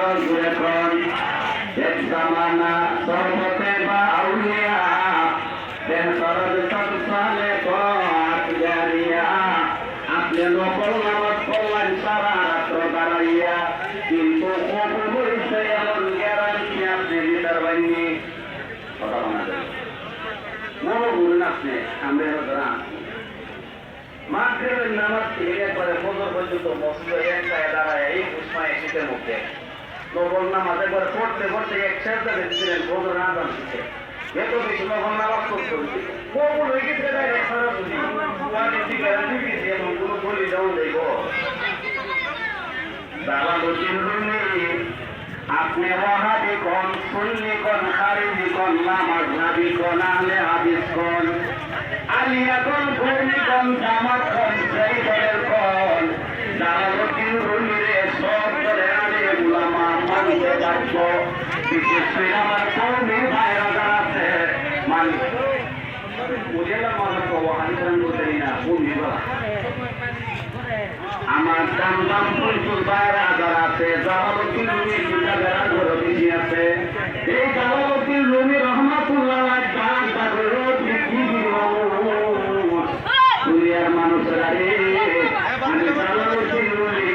যখন এক জামানা সর্বতে বা আউলিয়া দেন সরদ সৎসালে পথ জারিয়া আপনি নকল নামাজ পড়লেন সারা রাত্র দাঁড়াইয়া কিন্তু কবুল হইছে এমন গ্যারান্টি আপনি দিতে পারেননি কথা বলা যায় মনে বলুন আপনি আমরা মাগরিবের নামাজ থেকে একবারে ফজর পর্যন্ত মসজিদে এক জায়গায় দাঁড়ায় এই উসমায় শীতের মধ্যে নফল নামাজ একবারে পড়তে পড়তে এক সেজদা দিচ্ছিলেন ফজর আযান দিচ্ছে এত বেশি নফল নামাজ পড়তে কবুল হয়ে গেছে তাই সারা বুঝি ওয়াকে দিকে দিকে এমন কোনো বলি যাওয়া যাইব দালালুদ্দিন রুমি আপনি ওয়াহাবি কোন সুন্নি কোন খারিজি কোন মাযহাবি কোন আহলে হাদিস কোন আলিয়া কোন কওমি কোন জামাত কোন জাইদের কোন দালালুদ্দিন রুমিরে সব ধরে আলে উলামা মানতে যাবো বিশেষ করে আমার কওমি ভাইরা যারা আছে মানে মুজেলা মাযহাব কো হানিফান বলতেই না কওমি বলা আমার দাম দাম প্রচুর বাইরা যারা আছে জালালুদ্দিন রুমি কিতাবের ঘর বেশি আছে এই জালালুদ্দিন রুমি রহমাতুল্লাহ দান তাগর দুনিয়ার মানুষরা রে আমি জালালুদ্দিন রুমি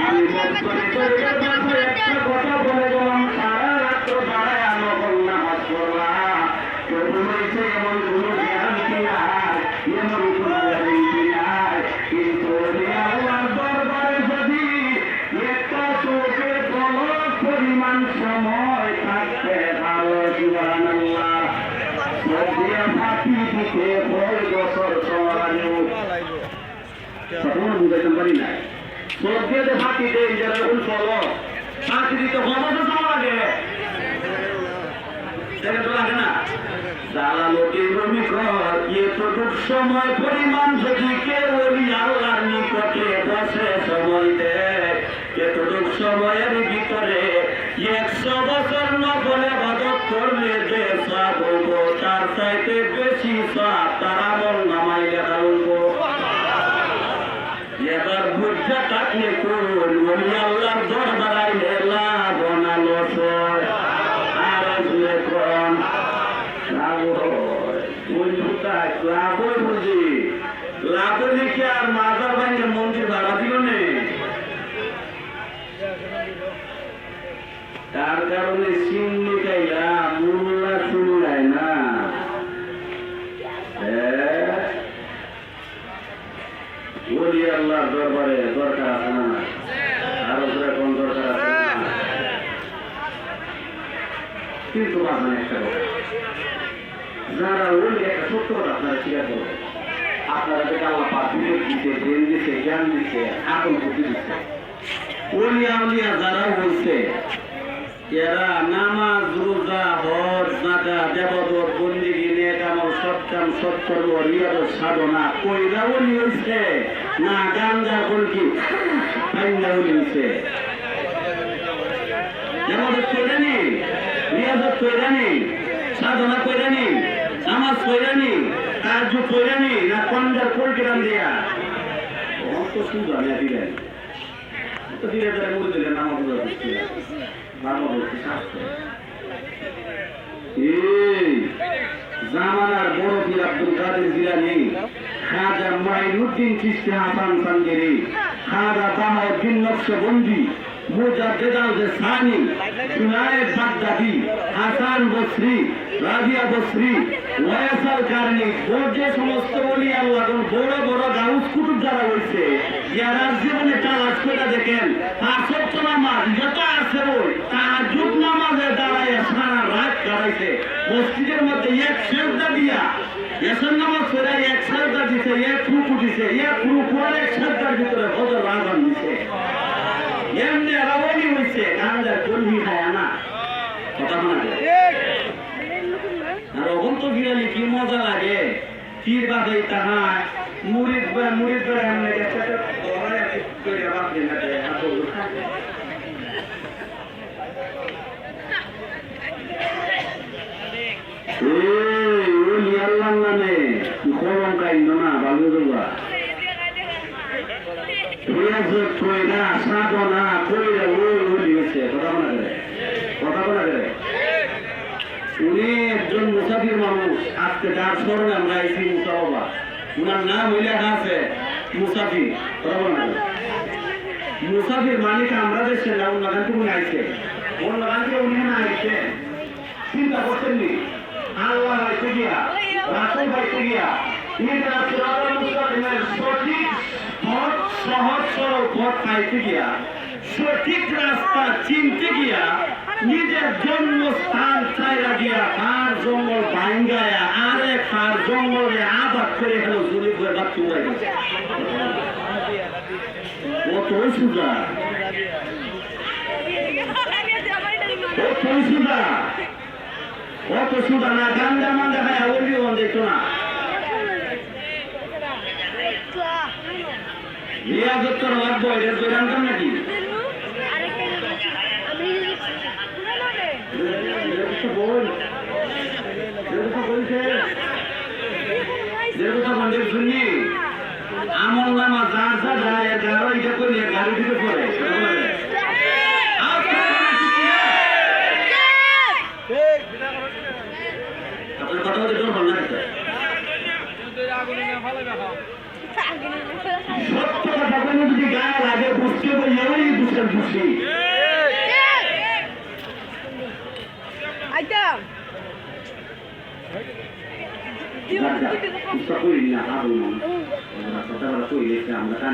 আমি মুসলিম একটা কথা বলে গেলাম সারা রাত্র দাঁড়ায় নফল নামাজ পড়লাম কেউ বলেছে এমন কোনো গ্যারান্টি নাই এমন কোনো গ্যারান্টি নাই কিন্তু পরিমাণ সময় থাকতে ভালো সুবহানাল্লাহ মধ্যে ফাঁকি দিতে 6 বছর সময় তখন বুঝাইতে পারি না মধ্যে ফাঁকি দেয় যারা চলো ফাঁকি দিতে 6 বছর সময় লাগে দেখে তো লাগে না জালালুদ্দিন রুমি কয় এতটুক সময় পরিমাণ যদি কেউ ওলি আল্লাহর নিকটে বসে সময় দেয় এতটুক সময়ের ভিতরে 100 বছর নফল ইবাদত করলে যে সওয়াব হইব তার চাইতে বেশি সওয়াব তার আমল নামায় লেখা হইব এবার বুঝতে থাকলে কোন ওলি আল্লাহর দরবারে আইলে লাভ না লস আর আসলে কোন লাভ ওই বুঝা লাভ বুঝি লাভ লিখে আর মাজার ভাঙে মন্দির ভাড়া দিল নে তার কারণে সিন্নি খাইলা মুল্লা শুনলাই না ওলি আল্লাহর দরবারে দরকার আছে না আরো কোন দরকার আছে কিন্তু বাবা একটা কথা যারা ওলি একটা সত্য কথা আপনারা স্বীকার করবেন আপনারা থেকে আল্লাহ পাক দিতে ব্রেন দিতে জ্ঞান দিতে আকল বুদ্ধি দিতে ওলিয়া উলিয়া যারা হয়েছে এরা নামাজ রোজা হজ যাকাত ইবাদত বন্দেগী নেক আমল সৎকাম সৎকর্ম রিয়াদ সাধনা কইরা ওলি হইছে না গাঞ্জা কলকি পাইন্দা ওলি হইছে ইবাদত কইরা নি রিয়াদত কইরা নি সাধনা কইরা নি নামাজ কইরা নি তাহাজ্জুদ কইরা নি না কন্ডার কলকিরাম দিয়া অত সুন্দর না দিলেন তো ধীরে ধীরে মুড়ে দিলেন নামাজ রোজা করতে জামানার বড় পীর আব্দুল কাদের জিলানী খাজা মাইনুদ্দিন চিশতি হাসান সানগেরি খাজা জামাউদ্দিন নকশবন্দি মুজাদ্দিদ আল-সানি জুনায়েদ বাগদাদি হাসান বসরি রাবিয়া বসরি ওয়াইসাল কারনি যে সমস্ত ওলি আল্লাহ বড় বড় গাউস কুতুব যারা হইছে যারা জীবনে তালাশ করে দেখেন পাঁচ নামাজ যত আছে ওই তাহাজ্জুদ নামাজে দাঁড়ায় সারা রাত কাটাইছে মসজিদের মধ্যে এক সেজদা দিয়া এসন নামাজ পড়ে এক সেজদা দিছে এক রুকু দিছে এক রুকু আর এক সেজদার ভিতরে ফজর আযান দিছে এমনি রাওয়ানি হইছে গাঞ্জা কলহি খায় না কথা মনে আছে আর ওখান তো গিরালি কি মজা লাগে পীর বাদাই তাহায় মুরিদ করে এমনি একটা ধরে করে রাখ দেন না হাতে এই ওলি আল্লাহর নামে খবর কাইন্দ না বালুদুল্লাহ রিয়াজত কইরা সাধনা কইরা ওই ওলি হইছে কথা মনে উনি একজন মুসাফির মানুষ, আজকে যার স্মরণে আমরা আইসি মুসা বাবা, উনার নাম হইলে আছে মুসাফির। মুসাফির মানিক আমরা দেশে না অন্য গান থেকে উনি আইছে, অন্য গান থেকে উনি না আইছে, চিন্তা করছেননি আল্লাহ আইতে গিয়া রাসূল আইতে গিয়া ইহদিনাস সিরাতাল মুস্তাকিমের সঠিক পথ, সহজ সরল পথ পাইতে গিয়া, সঠিক রাস্তা চিনতে গিয়া, নিজের জন্মস্থান ছাইরা গিয়া তার জঙ্গল ভাঙ্গায়া আরেক তার জঙ্গলে আবাদ করে গেল জুলি করে বাচ্চু হয়ে গেছে। কতই সুদা, কতই সুদা, কত সুদা না গান্দা মান্দা খায় ওলিও দেখতো না। রিয়াজত তোর লাগবো, এটার তো জানতাম নাকি? আমল নামা যার যা যায় গাড়ো এটা করলে গাড়ি দিতে পড়ে। আপনার কথা বলতে তোর ভালো লাগছে। সত্য কথা বলে যদি গায়ে লাগে বুঝতে হবে, এরই বুঝতে বুঝি। করি না কথা বলা করি আমরা কান